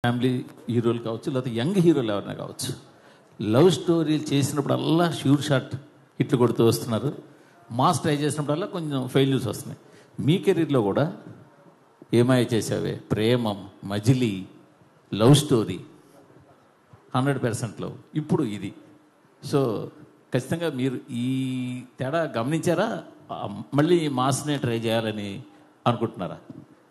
Family హీరోలు కావచ్చు, లేకపోతే యంగ్ హీరోలు ఎవరైనా కావచ్చు, లవ్ స్టోరీలు చేసినప్పుడల్లా షూర్ షాట్ హిట్లు కొడుతూ వస్తున్నారు. మాస్ ట్రై చేసినప్పుడల్లా కొంచెం ఫెయిల్యూర్స్ వస్తున్నాయి. మీ కెరీర్లో కూడా ఏమాయ చేసావే, ప్రేమం, మజిలీ, లవ్ స్టోరీ 100% లవ్, ఇప్పుడు ఇది. సో ఖచ్చితంగా మీరు ఈ తేడా గమనించారా? మళ్ళీ మాస్నే ట్రై చేయాలని అనుకుంటున్నారా?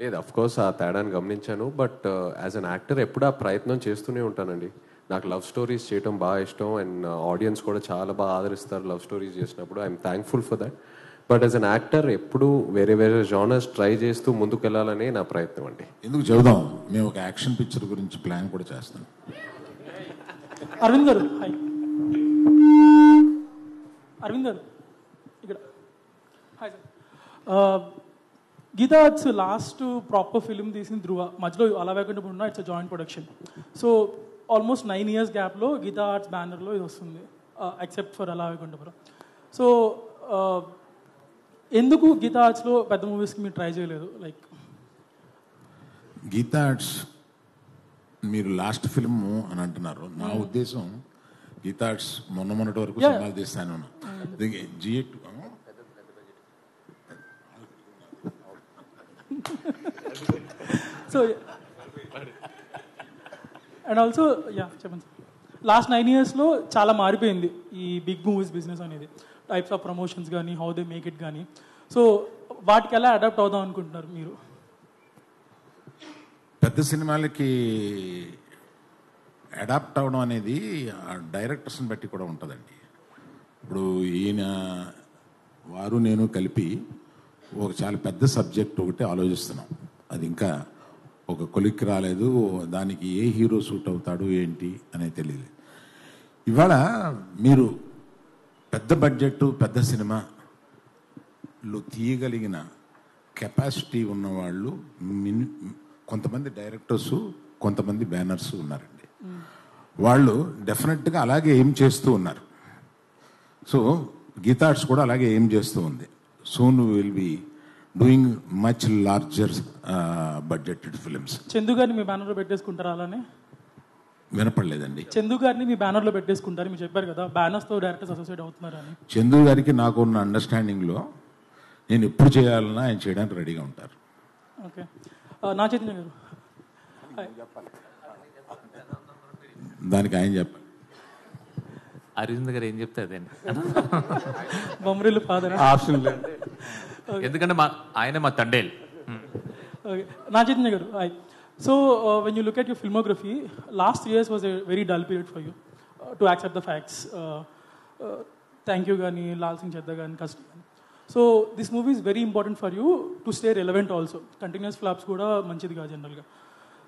లేదు, అఫ్ కోర్స్ ఆ తేడాన్ని గమనించాను. బట్ యాజ్ అన్ యాక్టర్ ఎప్పుడు ఆ ప్రయత్నం చేస్తూనే ఉంటానండి. నాకు లవ్ స్టోరీస్ చేయడం బాగా ఇష్టం అండ్ ఆడియన్స్ కూడా చాలా బాగా ఆదరిస్తారు లవ్ స్టోరీస్ చేసినప్పుడు. I'm thankful for that. But as an actor ఎప్పుడు వేరే వేరే జానర్స్ ట్రై చేస్తూ ముందుకు వెళ్ళాలనే నా ప్రయత్నం అండి. ఎందుకు చెబుదాం, మేము ఒక యాక్షన్ పిక్చర్ గురించి ప్లాన్ కూడా చేస్తాం. అరవింద్ గారు, హాయ్. అరవింద్ గారు ఇక్కడ, hi sir. Geetha Arts last proper film తీసిన ధృవ, మధ్యలో అలా వేకుండా ఉన్న it's joint production. So almost 9 years గ్యాప్లో గీతా ఆర్ట్స్ బ్యానర్లో ఇది వస్తుంది, ఎక్సెప్ట్ ఫర్ అలా వేకుంటపురం. సో ఎందుకు గీతా ఆర్ట్స్లో పెద్ద మూవీస్కి మీరు ట్రై చేయలేదు? లైక్ గీతా ఆర్ట్స్ మీరు లాస్ట్ ఫిల్మ్ అని అంటున్నారు. నా ఉద్దేశం గీతా ఆర్ట్స్ మొన్నటి వరకు సినిమాలు తీస్తాను. జిఎట్ సో అండ్ ఆల్సో చెప్పండి సార్. లాస్ట్ 9 yearsలో చాలా మారిపోయింది ఈ బిగ్ మూవీస్ బిజినెస్ అనేది. టైప్స్ ఆఫ్ ప్రమోషన్స్ కానీ, హౌ దే మేక్ ఇట్ కానీ. సో వాటికి ఎలా అడాప్ట్ అవుదాం అనుకుంటున్నారు మీరు? పెద్ద సినిమాలకి అడాప్ట్ అవడం అనేది డైరెక్టర్స్ని బట్టి కూడా ఉంటుందండి. ఇప్పుడు ఈయన వారు నేను కలిపి ఒక చాలా పెద్ద సబ్జెక్ట్ ఒకటి ఆలోచిస్తున్నాం. అది ఇంకా ఒక కొలిక్కి రాలేదు. దానికి ఏ హీరో సూట్ అవుతాడు ఏంటి అనేది తెలియదు. ఇవాళ మీరు పెద్ద బడ్జెట్ పెద్ద సినిమాలు తీయగలిగిన కెపాసిటీ ఉన్నవాళ్ళు కొంతమంది డైరెక్టర్స్, కొంతమంది బ్యానర్స్ ఉన్నారండి. వాళ్ళు డెఫినెట్గా అలాగే ఏం చేస్తూ ఉన్నారు. సో గీతా ఆర్ట్స్ కూడా అలాగే ఏం చేస్తూ ఉంది. Soon will be doing much larger budgeted films. Chandu గారిని మీ బ్యానర్లో పెట్టేసుకుంటారా? అలానే వినపడలేదండి. చందు గారిని మీ బ్యానర్లో పెట్టేసుకుంటారు, మీరు చెప్పారు కదా బ్యానర్స్తో డైరెక్టర్స్ అసోసియేట్ అవుతున్నారు అని. చందు గారికి నాకు ఉన్న అండర్స్టాండింగ్లో నేను ఎప్పుడు చేయాలన్నా ఆయన చేయడానికి రెడీగా ఉంటారు. ఓకే. నా చైతన్య గారు, దానికి ఆయన చెప్పాలి. అరవింద్ గారు ఏం చెప్తే అదేండి, బొమ్మరిల్లు ఫాదర్ ఆప్షన్ లేదు. ఎందుకంటే ఆయన మా తండేల్. ఓకే. నా చైతన్య గారు, hi. So when you look at your filmography, last 3 years was a very dull period for you to accept the facts. Thank you కానీ, లాల్ సింగ్ చెద్దా కానీ, కస్ట్ కానీ. So this movie is very important for you to stay relevant also. Continuous flops కూడా మంచిది కాదు జనరల్గా.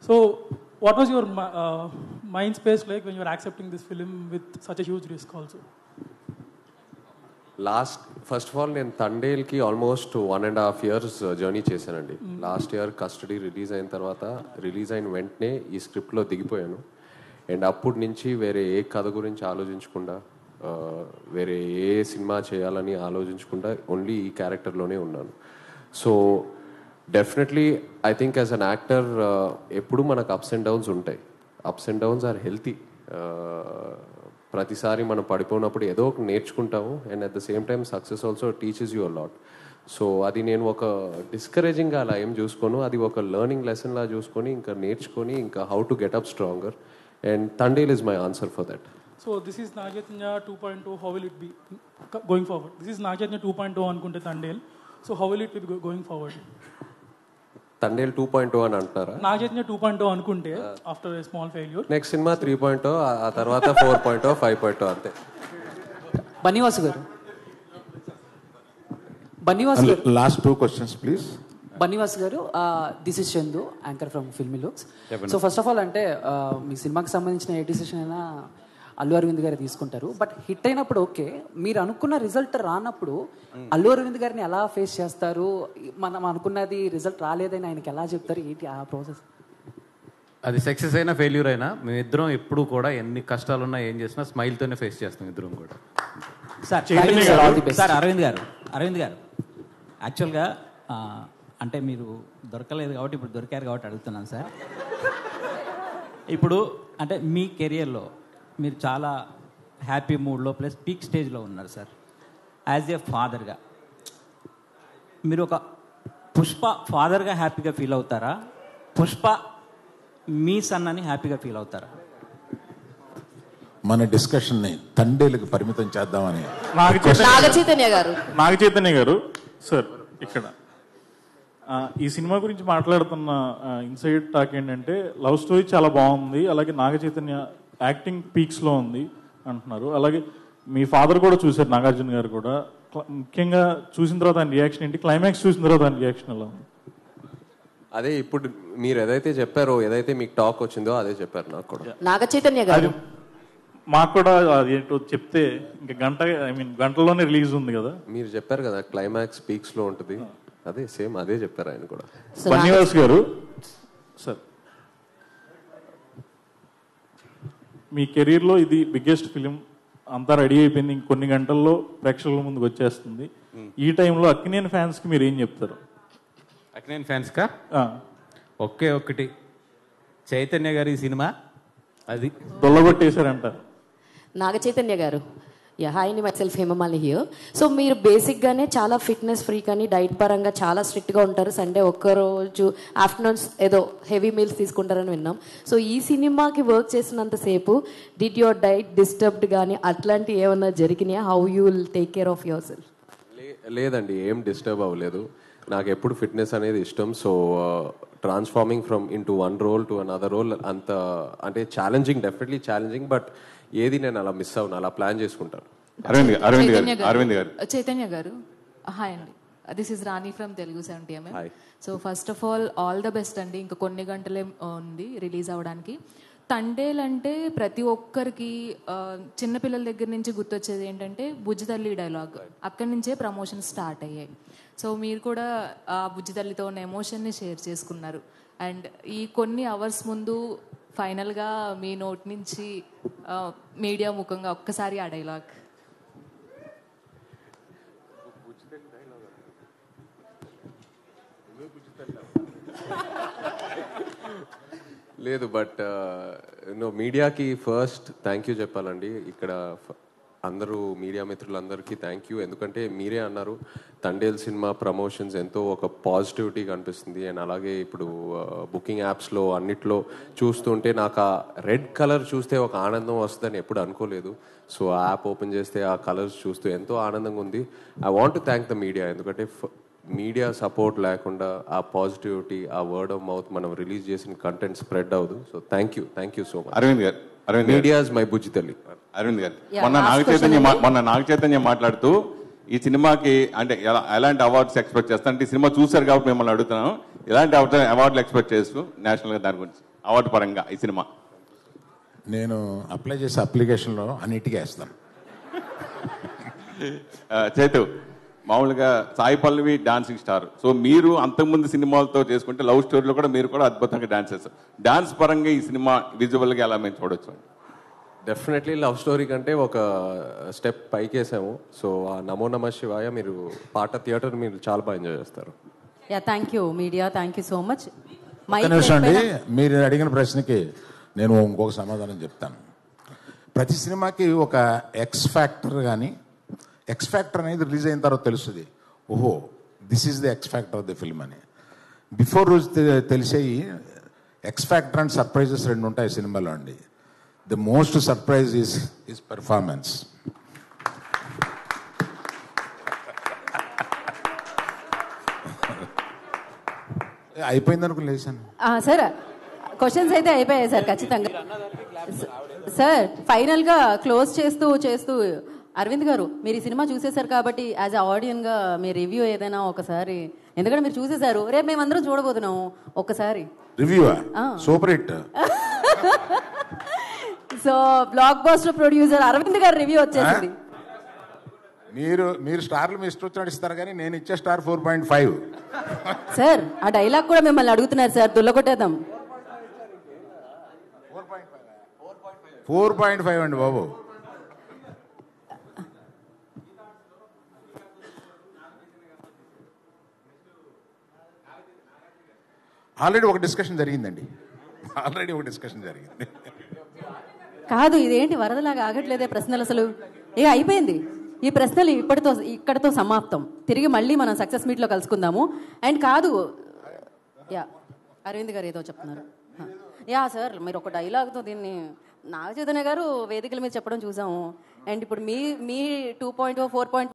So what was your mind space like when you're accepting this film with such a huge risk also? First of all నేను తండేల్కి almost 1.5 years journey చేశానండి. Last year custody release అయిన తర్వాత, release అయిన వెంటనే ఈ స్క్రిప్ట్లో దిగిపోయాను. అండ్ అప్పటి నుంచి వేరే ఏ కథ గురించి ఆలోచించకుండా, వేరే ఏ సినిమా చేయాలని ఆలోచించకుండా ఓన్లీ ఈ క్యారెక్టర్లోనే ఉన్నాను. So definitely I think as an actor ఎప్పుడు మనకు అప్స్ అండ్ డౌన్స్ ఉంటాయి. Ups and downs are healthy. ప్రతిసారి మనం పడిపోయినప్పుడు ఏదో ఒక నేర్చుకుంటాము. And at the same time success also teaches you a lot. So అది నేను ఒక డిస్కరేజింగ్గా అలా ఏం చూసుకోను, అది ఒక లెర్నింగ్ లెసన్ లా చూసుకొని ఇంకా నేర్చుకొని ఇంకా how to get up stronger. And Thandel is my answer for that. So this is Nag Chaitanya 2.0. How will it be going forward? This is Nag Chaitanya 2.0 అనుకుంటే Thandel. So how will it be going forward? Thandel 2.0 అని అంటారా? నాగ్ చైతన్య 2.0 అనుకుంటే after a small failure, next cinema 3.0, ఆ తర్వాత 4.0, 5.0 అంతే. బన్నీవాసు గారు, బన్నీవాసు గారు, last 2 questions please. Bunny Vasu గారు, this is Chandu, anchor from Filmy Looks. So first of all అంటే మీ సినిమాకి సంబంధించిన ఏ డిసిషన్ అయినా అల్లు అరవింద్ గారు తీసుకుంటారు. బట్ హిట్ అయినప్పుడు ఓకే, మీరు అనుకున్న రిజల్ట్ రానప్పుడు అల్లు అరవింద్ గారిని ఎలా ఫేస్ చేస్తారు? మనం అనుకున్నది రిజల్ట్ రాలేదని ఆయనకి ఎలా చెప్తారు? ఏంటి ఆ ప్రాసెస్? అది సక్సెస్ అయినా ఫెయిల్యూర్ అయినా మేమిద్దరం ఎప్పుడు కూడా ఎన్ని కష్టాలున్నా ఏం చేసినా స్మైల్తోనే ఫేస్ చేస్తాం ఇద్దరం కూడా. సార్ అరవింద్ గారు యాక్చువల్గా అంటే మీరు దొరకలేదు కాబట్టి ఇప్పుడు దొరికారు కాబట్టి అడుగుతున్నాను సార్. ఇప్పుడు అంటే మీ కెరియర్లో మీరు చాలా హ్యాపీ మూడ్లో ప్లస్ పీక్ స్టేజ్లో ఉన్నారు సార్. యాజ్ ఏ ఫాదర్గా మీరు ఒక పుష్ప ఫాదర్గా హ్యాపీగా ఫీల్ అవుతారా, పుష్ప మీ సన్ అని హ్యాపీగా ఫీల్ అవుతారా? మన డిస్కషన్ని తండేలకు పరిమితం చేద్దామని. నాగ చైతన్య గారు సార్, ఇక్కడ ఈ సినిమా గురించి మాట్లాడుతున్న ఇన్సైడ్ టాక్ ఏంటంటే లవ్ స్టోరీ చాలా బాగుంది, అలాగే నాగ చైతన్య యాక్టింగ్ పీక్స్లో ఉంది అంటున్నారు. అలాగే మీ ఫాదర్ కూడా చూశారు, నాగార్జున గారు కూడా. ముఖ్యంగా చూసిన తర్వాత ఆయన రియాక్షన్ ఏంటి, క్లైమాక్స్ చూసిన తర్వాత ఆయన రియాక్షన్ ఎలా ఉంది? అదే ఇప్పుడు మీరు ఏదైతే చెప్పారో, ఏదైతే మీకు టాక్ వచ్చిందో అదే చెప్పారు నాకు కూడా. నాగ చైతన్య గారు మాకు కూడా అదేంటో చెప్తే ఇంకా గంటలోనే రిలీజ్ ఉంది కదా. మీరు చెప్పారు కదా క్లైమాక్స్ పీక్స్ లో ఉంటుంది, అదే సేమ్ అదే చెప్పారు ఆయన కూడా. బన్నీవాస్ గారు సార్, మీ కెరీర్లో ఇది బిగ్గెస్ట్ ఫిలిం, అంతా రెడీ అయిపోయింది, ఇంకొన్ని గంటల్లో ప్రేక్షకుల ముందుకు వచ్చేస్తుంది. ఈ టైంలో అక్కినేని ఫ్యాన్స్ కి మీరు ఏం చెప్తారు? అక్కినేని ఫ్యాన్స్ కా ఒకే ఒక్కటి, చైతన్య గారి సినిమా అది దొల్లగొట్టేశారంటారు. నాగ చైతన్య గారు, హాయ్ ని మైసెల్ఫ్ హేమమాలిని హియర్. సో మీరు బేసిక్గానే చాలా ఫిట్నెస్ ఫ్రీ కానీ డైట్ పరంగా చాలా స్ట్రిక్ట్గా ఉంటారు. సండే ఒక్కరోజు ఆఫ్టర్నూన్స్ ఏదో హెవీ మీల్స్ తీసుకుంటారని విన్నాం. సో ఈ సినిమాకి వర్క్ చేసినంతసేపు డిడ్ యువర్ డైట్ డిస్టర్బ్డ్ కానీ అట్లాంటి ఏమన్నా జరిగినాయా? How you will take care of yourself? లేదండి, ఏం డిస్టర్బ్ అవ్వలేదు. నాకు ఎప్పుడు ఫిట్నెస్ అనేది ఇష్టం. So transforming from into one role to another role అంత అంటే ఛాలెంజింగ్, డెఫినెట్లీ ఛాలెంజింగ్, బట్ ఏది నేను అలా మిస్ అవును, అలా ప్లాన్ చేసుకుంటాను. చైతన్య గారు హాయ్ అండి, this is Rani from Telugu 70mm. So first of all the best అండి. ఇంకా కొన్ని గంటలే ఉంది రిలీజ్ అవ్వడానికి. తండేల్ అంటే ప్రతి ఒక్కరికి చిన్నపిల్లల దగ్గర నుంచి గుర్తొచ్చేది ఏంటంటే బుజ్జితల్లి డైలాగ్. అక్కడి నుంచే ప్రమోషన్ స్టార్ట్ అయ్యాయి. సో మీరు కూడా ఆ బుజ్జితల్లితో ఉన్న ఎమోషన్ని షేర్ చేసుకున్నారు. అండ్ ఈ కొన్ని అవర్స్ ముందు ఫైనల్గా మీ నోట్ నుంచి మీడియా ముఖంగా ఒక్కసారి ఆ డైలాగ్. లేదు, బట్ మీడియాకి ఫస్ట్ థ్యాంక్ యూ చెప్పాలండి. ఇక్కడ అందరూ మీడియా మిత్రులందరికీ థ్యాంక్ యూ. ఎందుకంటే మీరే అన్నారు తండేల్ సినిమా ప్రమోషన్స్ ఎంతో ఒక పాజిటివిటీ కనిపిస్తుంది. అండ్ అలాగే ఇప్పుడు బుకింగ్ యాప్స్లో అన్నిట్లో చూస్తుంటే నాకు ఆ రెడ్ కలర్ చూస్తే ఒక ఆనందం వస్తుందని ఎప్పుడు అనుకోలేదు. సో ఆ యాప్ ఓపెన్ చేస్తే ఆ కలర్స్ చూస్తూ ఎంతో ఆనందంగా ఉంది. I want to thank the media, ఎందుకంటే మీడియా సపోర్ట్ లేకుండా ఆ పాజిటివిటీ, ఆ వర్డ్ ఆఫ్ మౌత్ మనం రిలీజ్ చేసిన కంటెంట్ స్ప్రెడ్ అవ్వదు. So thank you so much. Aravind గారు, మీడియా ఇస్ మై బుజ్జి తల్లి. అరవింద్ గారు, మొన్న నాగ చైతన్య మాట్లాడుతూ ఈ సినిమాకి అంటే ఎలాంటి అవార్డ్స్ ఎక్స్పెక్ట్ చేస్తా అంటే, ఈ సినిమా చూశారు కాబట్టి మిమ్మల్ని అడుగుతున్నాను, ఎలాంటి అవార్డులు ఎక్స్పెక్ట్ చేస్తూ నేషనల్ గా దాని గురించి అవార్డు పరంగా ఈ సినిమా? నేను అప్లై చేసే అప్లికేషన్లో అన్నిటికీ వేస్తాను. చైతు, మామూలుగా Sai Pallavi dancing star. So మీరు అంతకుముందు సినిమాలతో చేసుకుంటే లవ్ స్టోరీలో కూడా మీరు కూడా అద్భుతంగా డాన్స్ చేస్తారు. డాన్స్ పరంగా ఈ సినిమా విజువల్గా ఎలా మేము చూడొచ్చు? డెఫినెట్లీ లవ్ స్టోరీ కంటే ఒక స్టెప్ పైకి వేసాము. సో ఆ నమో నమ శివాయ మీరు పాట థియేటర్ మీరు చాలా బాగా ఎంజాయ్ చేస్తారు. Thank you media, thank you so much. అండి, మీరు అడిగిన ప్రశ్నకి నేను ఇంకొక సమాధానం చెప్తాను. ప్రతి సినిమాకి ఒక ఎక్స్ ఫ్యాక్టర్ కానీ, ఎక్స్ ఫ్యాక్టర్ అనేది రిలీజ్ అయిన తర్వాత తెలుస్తుంది, ఓహో this is the X factor of the film అని. బిఫోర్ రోజు తెలిసేవి ఎక్స్ ఫ్యాక్టర్ అండ్ సర్ప్రైజెస్ రెండు ఉంటాయి సినిమాలో అండి. The most surprise is performance. అయిపోయింది అనుకుని లేచాను సార్. క్వశ్చన్స్ అయితే అయిపోయాయి సార్ ఖచ్చితంగా. సార్ ఫైనల్ గా క్లోజ్ చేస్తూ అరవింద్ గారు, మీరు ఈ సినిమా చూసేశారు కాబట్టి యాజ్ అ ఆడియన్ గా మీ రివ్యూ ఏదైనా ఒకసారి, ఎందుకంటే మీరు చూసేశారు, రేపు మేమందరం చూడబోతున్నాము, ఒక్కసారి review super hit. So blockbuster producer Aravind గారు రివ్యూ వచ్చేసింది. మీరు స్టార్లు మీ ఇష్టం వచ్చినట్టు ఇస్తారు, కానీ నేను ఇచ్చే స్టార్ 4.5. సార్ ఆ డైలాగ్ కూడా మిమ్మల్ని అడుగుతున్నారు సార్, దుల్లగొట్టేద్దాం. 4.5 అండి బాబు. ఆల్రెడీ ఒక డిస్కషన్ జరిగిందండి, ఆల్రెడీ ఒక డిస్కషన్ జరిగింది. కాదు, ఇదేంటి వరదలాగా ఆగట్లేదే ప్రశ్నలు అసలు. అయిపోయింది ఈ ప్రశ్నలు ఇక్కడితో సమాప్తం. తిరిగి మళ్ళీ మనం సక్సెస్ మీట్లో కలుసుకుందాము. అండ్ కాదు, యా అరవింద్ గారు ఏదో చెప్తున్నారు. యా సార్, మీరు ఒక డైలాగ్తో దీన్ని నాగచైతన్య గారు వేదికల మీద చెప్పడం చూసాము. అండ్ ఇప్పుడు మీ 2.0 4.